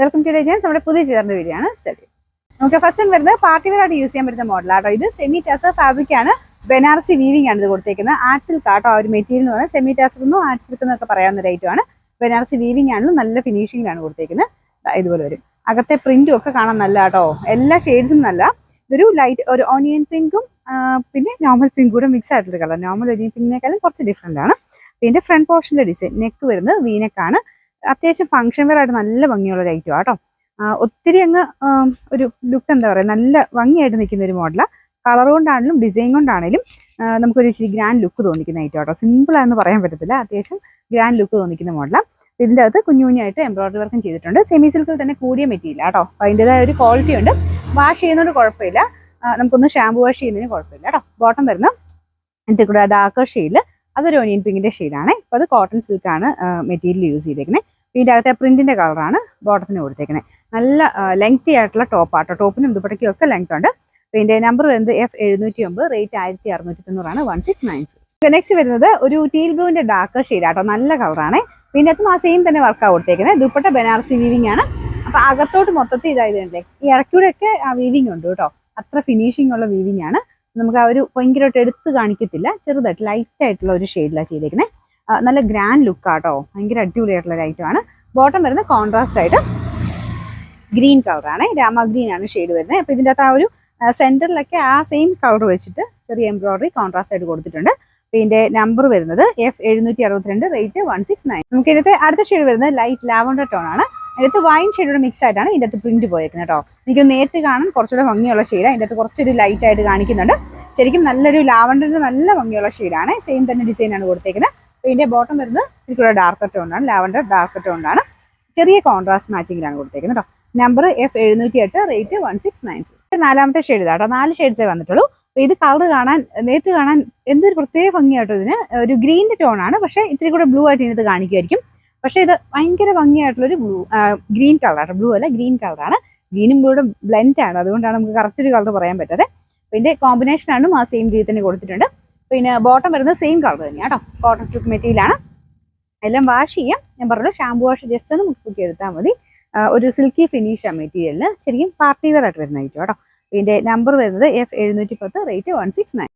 Welcome to legends. നമ്മുടെ പുതിയ ചേർന്ന വീഡിയോ ആണ് സ്റ്റഡി. നമുക്ക് ഫസ്റ്റ് വരുന്നത് പാർട്ടി വെയർ ആയിട്ട് യൂസ് ചെയ്യാൻ പറ്റുന്ന മോഡലാട്ടോ. ഇത് സെമി ടാസർ ഫാബ്രിക് ആണ്, ബനാറസി വീവിംഗ് ആണ് ഇത് കൊടുത്തേക്കുന്നത്. ആർട്ട് സിൽക്ക് ആട്ടോ ആ ഒരു മെറ്റീരിയൽ എന്ന് പറഞ്ഞാൽ. സെമി ടാസർ എന്നോ ആർട്ട് സിൽക്ക് എന്നൊക്കെ പറയാവുന്ന ഒരു ഐറ്റം ആണ്. ബനാറസി വീവിംഗ് ആണെങ്കിലും നല്ല ഫിനിഷിംഗിലാണ് കൊടുത്തേക്കുന്നത്. ഇതുപോലെ വരും. അകത്തെ പ്രിന്റും ഒക്കെ കാണാൻ നല്ല ആട്ടോ. എല്ലാ ഷെയ്ഡ്സും നല്ല. ഇതൊരു ലൈറ്റ് ഒരു ഓണിയൻ പിങ്കും പിന്നെ നോർമൽ പിങ്ക് കൂടെ മിക്സ് ആയിട്ടുള്ള കളർ. നോർമൽ ഓണിയൻ പിങ്കിനേക്കാളും കുറച്ച് ഡിഫറെന്റ് ആണ്. പിന്നെ ഫ്രണ്ട് പോർഷന്റെ ഡിസൈൻ നെക്ക് വരുന്നത് വീനക്കാണ്. അത്യാവശ്യം ഫംഗ്ഷൻ വെയർ ആയിട്ട് നല്ല ഭംഗിയുള്ള ഒരു ഐറ്റം ആട്ടോ. ഒത്തിരി അങ്ങ് ഒരു ലുക്ക് എന്താ പറയുക, നല്ല ഭംഗിയായിട്ട് നിൽക്കുന്ന ഒരു മോഡലാണ്. കളർ കൊണ്ടാണെങ്കിലും ഡിസൈൻ കൊണ്ടാണെങ്കിലും നമുക്കൊരു ഇച്ചിരി ഗ്രാൻഡ് ലുക്ക് തോന്നിക്കുന്ന ഐറ്റം ആട്ടോ. സിമ്പിളാണെന്ന് പറയാൻ പറ്റത്തില്ല, അത്യാവശ്യം ഗ്രാൻഡ് ലുക്ക് തോന്നിക്കുന്ന മോഡലാണ്. ഇതിൻ്റെ അകത്ത് കുഞ്ഞുകുഞ്ഞായിട്ട് എംബ്രോയിഡറി വർക്കും ചെയ്തിട്ടുണ്ട്. സെമി സിൽക്കിൽ തന്നെ കൂടിയ മെറ്റീരിയൽ ആട്ടോ. അപ്പോൾ അതിൻ്റെതായ ഒരു ക്വാളിറ്റി ഉണ്ട്. വാഷ് ചെയ്യുന്നതുകൊണ്ട് കുഴപ്പമില്ല, നമുക്കൊന്ന് ഷാമ്പു വാഷ് ചെയ്യുന്നതിന് കുഴപ്പമില്ല കേട്ടോ. ബോട്ടം വരുന്ന ഇതിൽ കൂടെ ഡാർക്കർ ഷെയ്ഡിൽ, അതൊരു ഓനിയൻ പിങ്കിന്റെ ഷെയ്ഡാണ്. അപ്പോൾ അത് കോട്ടൺ സിൽക്കാണ് മെറ്റീരിയൽ യൂസ് ചെയ്തേക്കുന്നത്. ഇതിൻ്റെ അകത്തെ പ്രിന്റിന്റെ കളറാണ് ബോട്ടത്തിന് കൊടുത്തേക്കുന്നത്. നല്ല ലെങ്തി ആയിട്ടുള്ള ടോപ്പാട്ടോ. ടോപ്പിനും ദുപ്പട്ടയ്ക്കും ഒക്കെ ലെങ്ത് ഉണ്ട്. ഇതിന്റെ നമ്പർ വരുന്നത് F709, റേറ്റ് 1690 1696. നെക്സ്റ്റ് വരുന്നത് ഒരു ടീൽ ബ്ലൂവിന്റെ ഡാർക്കർ ഷെയ്ഡാട്ടോ. നല്ല കളറാണ്. പിന്നെ അതും ആ സെയിം തന്നെ വർക്കാണ് കൊടുത്തേക്കുന്നത്. ദുപ്പട്ട ബനാറസി വീവിംഗ് ആണ്. അപ്പൊ അകത്തോട്ട് മൊത്തത്തിൽ ഇതായതുണ്ടേ. ഈ ഇടയ്ക്കൂടെ ഒക്കെ ആ വീവിംഗ് ഉണ്ട് കേട്ടോ. അത്ര ഫിനിഷിംഗ് ഉള്ള വീവിംഗ് ആണ്. നമുക്ക് ആ ഒരു ഭയങ്കരമായിട്ട് എടുത്ത് കാണിക്കത്തില്ല, ചെറുതായിട്ട് ലൈറ്റ് ആയിട്ടുള്ള ഒരു ഷെയ്ഡിലാണ് ചെയ്തേക്കുന്നത്. നല്ല ഗ്രാൻഡ് ലുക്ക് ആട്ടോ. ഭയങ്കര അടിപൊളിയായിട്ടുള്ള ഒരു ഐറ്റം ആണ്. ബോട്ടം വരുന്നത് കോൺട്രാസ്റ്റ് ആയിട്ട് ഗ്രീൻ കളറാണ്. രാമ ഗ്രീൻ ആണ് ഷെയ്ഡ് വരുന്നത്. അപ്പോൾ ഇതിൻ്റെ അകത്ത് ആ ഒരു സെന്ററിലൊക്കെ ആ സെയിം കളർ വെച്ചിട്ട് ചെറിയ എംബ്രോയിഡറി കോൺട്രാസ്റ്റ് ആയിട്ട് കൊടുത്തിട്ടുണ്ട്. ഇതിന്റെ നമ്പർ വരുന്നത് F762, റേറ്റ് 169. നമുക്ക് ഇതിനകത്ത് അടുത്ത ഷെയ്ഡ് വരുന്നത് ലൈറ്റ് ലാവണ്ടർ ടോൺ ആണ്. ഇതിനകത്ത് വൈൻ ഷെയ്ഡോട് മിക്സ് ആയിട്ടാണ് ഇതിൻ്റെ അകത്ത് പ്രിന്റ് പോയേക്കുന്നത് കേട്ടോ. എനിക്ക് നേരിട്ട് കാണാൻ കുറച്ചുകൂടെ ഭംഗിയുള്ള ഷെയ്ഡാണ്. ഇതിൻ്റെ അകത്ത് കുറച്ചൊരു ലൈറ്റ് ആയിട്ട് കാണിക്കുന്നുണ്ട്. ശരിക്കും നല്ലൊരു ലാവണ്ടറിന് നല്ല ഭംഗിയുള്ള ഷെയ്ഡാണ്. സെയിം തന്നെ ഡിസൈൻ ആണ് കൊടുത്തേക്കുന്നത്. ഇതിന്റെ ബോട്ടം വരുന്നത് ഇതിലുള്ള ഡാർക്കർ ടോൺ ആണ്. ലാവണ്ടർ ഡാർക്കർ ടോൺ ആണ്. ചെറിയ കോൺട്രാസ്റ്റ് മാച്ചിങ്ങിലാണ് കൊടുത്തേക്കുന്നത് കേട്ടോ. Number F708, rate 1696. നാലാമത്തെ ഷെയ്ഡ് ഇതാട്ടോ. 4 ഷെയ്ഡ്സേ വന്നിട്ടുള്ളൂ. അപ്പോൾ ഇത് കളർ കാണാൻ നേരിട്ട് കാണാൻ എന്തൊരു പ്രത്യേക ഭംഗിയായിട്ടോ. ഇതിന് ഒരു ഗ്രീനിന്റെ ടോൺ ആണ്, പക്ഷേ ഇത്തിരി കൂടെ ബ്ലൂ ആയിട്ട് ഇതിനകത്ത് കാണിക്കുമായിരിക്കും. പക്ഷേ ഇത് ഭയങ്കര ഭംഗിയായിട്ടുള്ളൊരു ഗ്രീൻ കളറാണ്. ബ്ലൂ അല്ല, ഗ്രീൻ കളറാണ്. ഗ്രീനും ബ്ലൂയുടെ ബ്ലെൻഡ് ആണ്. അതുകൊണ്ടാണ് നമുക്ക് കറക്റ്റ് ഒരു കളർ പറയാൻ പറ്റാതെ. ഇതിന്റെ കോമ്പിനേഷൻ ആണ് ആ സെയിം രീതിയിൽ തന്നെ കൊടുത്തിട്ടുണ്ട്. പിന്നെ ബോട്ടം വരുന്നത് സെയിം കളർ തന്നെയാണ് കേട്ടോ. കോട്ടൺ സിൽക്ക് മെറ്റീരിയൽ ആണ്. എല്ലാം വാഷ് ചെയ്യാം. ഞാൻ പറഞ്ഞു ഷാമ്പു വാഷ് ജസ്റ്റ് ഒന്ന് മുക്കി എടുത്താൽ മതി. ഒരു സിൽക്കി ഫിനിഷ് ആ മെറ്റീരിയലിന്. ശരിക്കും പാർട്ടി വെയർ ആയിട്ട് വരുന്ന ഐറ്റം കേട്ടോ. ഇതിന്റെ നമ്പർ വരുന്നത് F710, റേറ്റ് 169.